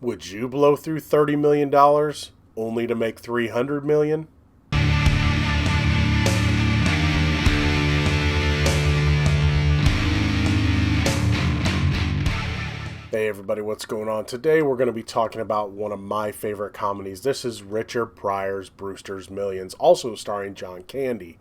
Would you blow through $30 million only to make $300 million? Hey everybody, what's going on? Today we're going to be talking about one of my favorite comedies. This is Richard Pryor's Brewster's Millions, also starring John Candy.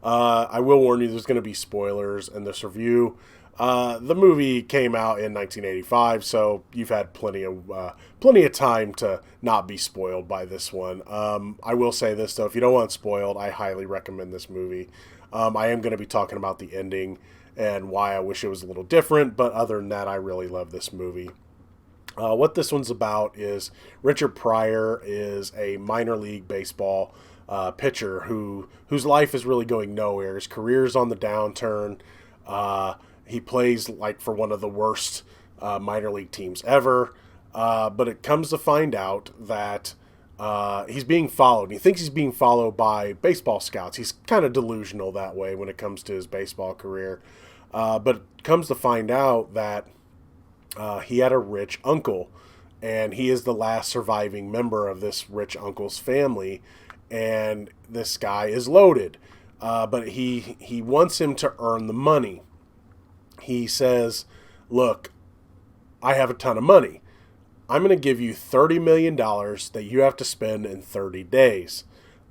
I will warn you, there's going to be spoilers in this review. The movie came out in 1985, so you've had plenty of time to not be spoiled by this one. I will say this though, if you don't want spoiled, I highly recommend this movie. I am going to be talking about the ending and why I wish it was a little different, but other than that, I really love this movie. What this one's about is Richard Pryor is a minor league baseball pitcher whose life is really going nowhere. His career's on the downturn. He plays like for one of the worst minor league teams ever, but it comes to find out that he's being followed. He thinks he's being followed by baseball scouts. He's kind of delusional that way when it comes to his baseball career. But it comes to find out that he had a rich uncle, and he is the last surviving member of this rich uncle's family, and this guy is loaded. But he wants him to earn the money. He says, look, I have a ton of money. I'm going to give you $30 million that you have to spend in 30 days.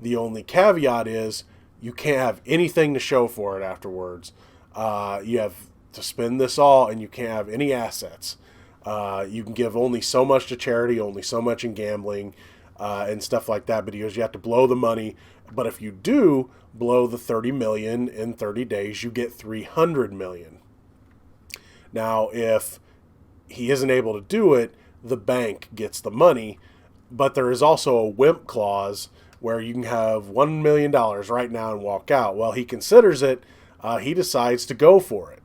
The only caveat is you can't have anything to show for it afterwards. You have to spend this all and you can't have any assets. You can give only so much to charity, only so much in gambling, and stuff like that. But he goes, you have to blow the money. But if you do blow the 30 million in 30 days, you get 300 million. Now, if he isn't able to do it, the bank gets the money, but there is also a wimp clause where you can have $1 million right now and walk out. Well, he considers it. He decides to go for it.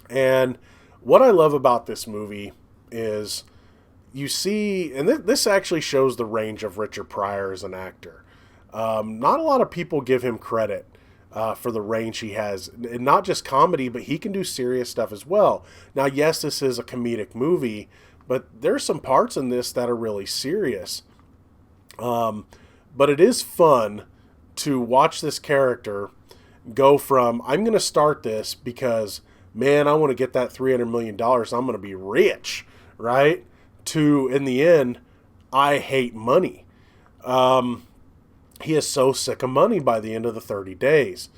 And what I love about this movie is you see, and this actually shows the range of Richard Pryor as an actor. Not a lot of people give him credit for the range he has. And not just comedy, but he can do serious stuff as well. Now, yes, this is a comedic movie, but there's some parts in this that are really serious. But it is fun to watch this character go from, I'm going to start this because, man, I want to get that $300 million. I'm going to be rich, right? To, in the end, I hate money. He is so sick of money by the end of the 30 days.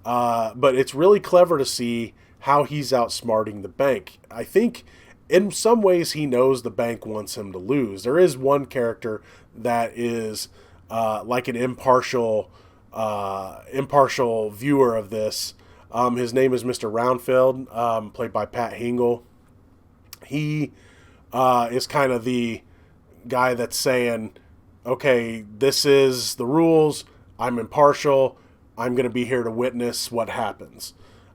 But it's really clever to see how he's outsmarting the bank. I think in some ways he knows the bank wants him to lose. There is one character that is like an impartial viewer of this. His name is Mr. Roundfield, played by Pat Hingle. He is kind of the guy that's saying, okay, this is the rules. I'm impartial. I'm going to be here to witness what happens.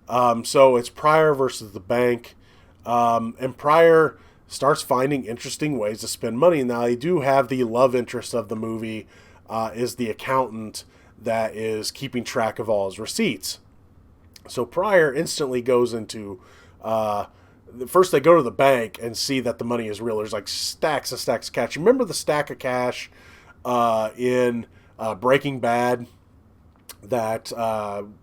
So it's Pryor versus the bank. And Pryor starts finding interesting ways to spend money. Now, they do have the love interest of the movie is the accountant that is keeping track of all his receipts. So Pryor instantly goes into, first they go to the bank and see that the money is real. There's like stacks of cash. You remember the stack of cash in Breaking Bad that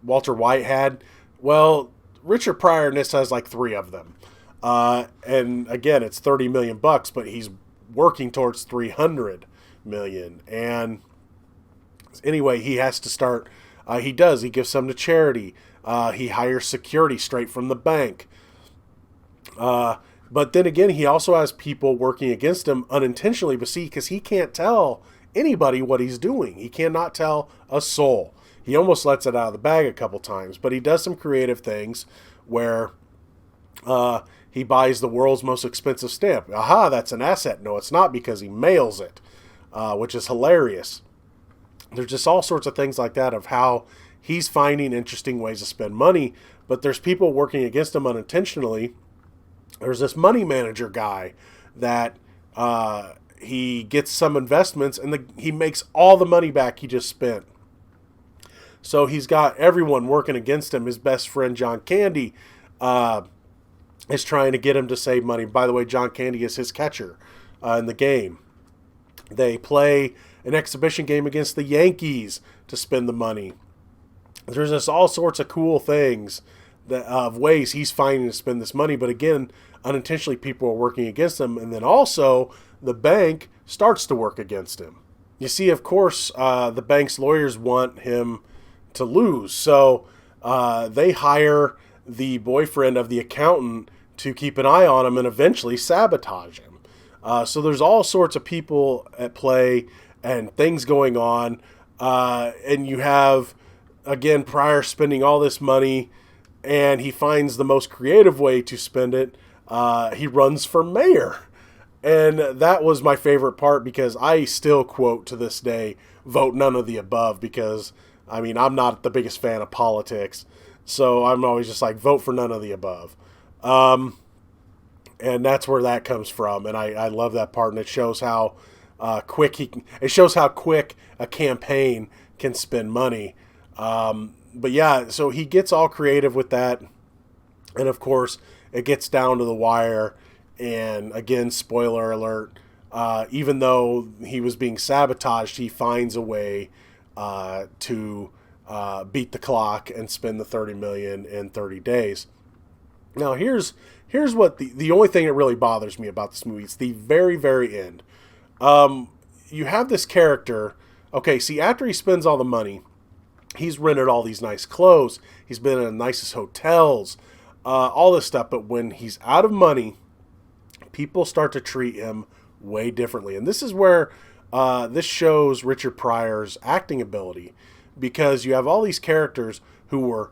Walter White had? Well, Richard Pryor in this has like 3 of them. And again, it's 30 million bucks, but he's working towards 300 million. And anyway, he has to start, he gives some to charity. He hires security straight from the bank. But then again, he also has people working against him unintentionally, but see, because he can't tell anybody what he's doing. He cannot tell a soul. He almost lets it out of the bag a couple times, but he does some creative things where he buys the world's most expensive stamp. Aha, that's an asset. No, it's not, because he mails it, which is hilarious. There's just all sorts of things like that of how he's finding interesting ways to spend money, but there's people working against him unintentionally. There's this money manager guy that he gets some investments and he makes all the money back he just spent. So he's got everyone working against him. His best friend, John Candy, is trying to get him to save money. By the way, John Candy is his catcher. in the game. They play an exhibition game against the Yankees to spend the money. There's just all sorts of cool things of ways he's finding to spend this money. But again, unintentionally, people are working against him. And then also, the bank starts to work against him. You see, of course, the bank's lawyers want him to lose. So they hire the boyfriend of the accountant to keep an eye on him and eventually sabotage him. So there's all sorts of people at play and things going on. And you have, again, Pryor spending all this money, and he finds the most creative way to spend it. He runs for mayor. And that was my favorite part, because I still quote to this day, vote none of the above, because, I mean, I'm not the biggest fan of politics. So I'm always just like, vote for none of the above. And that's where that comes from. And I love that part. And it shows how quick a campaign can spend money. But yeah, so he gets all creative with that. And of course, it gets down to the wire. And again, spoiler alert, even though he was being sabotaged, he finds a way to beat the clock and spend the $30 million in 30 days. Now, here's what the only thing that really bothers me about this movie. It's the very, very end. You have this character. Okay, see, after he spends all the money, he's rented all these nice clothes. He's been in the nicest hotels, all this stuff. But when he's out of money, people start to treat him way differently. And this is where this shows Richard Pryor's acting ability, because you have all these characters who were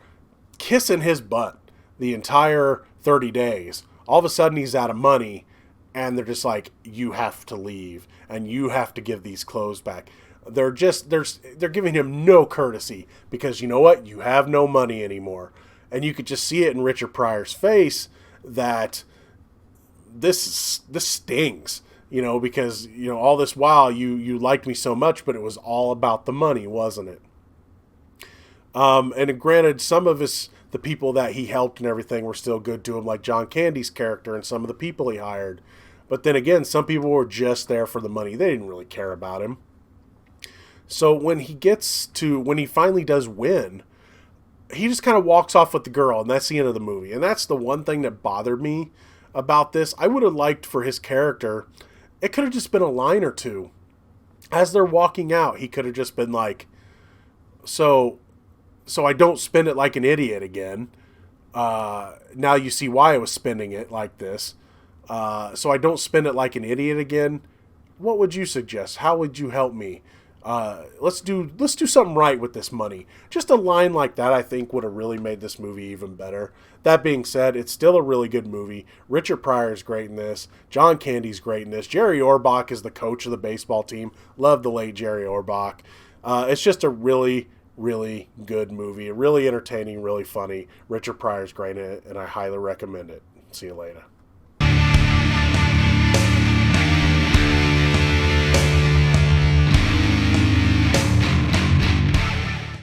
kissing his butt the entire 30 days. All of a sudden he's out of money, and they're just like, you have to leave and you have to give these clothes back. They're giving him no courtesy, because you know what? You have no money anymore. And you could just see it in Richard Pryor's face that this stings, because, all this while you liked me so much, but it was all about the money, wasn't it? And granted, some of the people that he helped and everything were still good to him, like John Candy's character and some of the people he hired. But then again, some people were just there for the money. They didn't really care about him. So when he finally does win, he just kind of walks off with the girl, and that's the end of the movie. And that's the one thing that bothered me about this. I would have liked for his character, it could have just been a line or two. As they're walking out, he could have just been like, so I don't spend it like an idiot again. Now you see why I was spending it like this. So I don't spend it like an idiot again. What would you suggest? How would you help me? Let's do something right with this money. Just a line like that, I think, would have really made this movie even better. That being said, it's still a really good movie. Richard Pryor is great in this. John Candy's great in this. Jerry Orbach is the coach of the baseball team. Love the late Jerry Orbach. It's just a really, really good movie. Really entertaining, really funny. Richard Pryor's great in it, and I highly recommend it. See you later.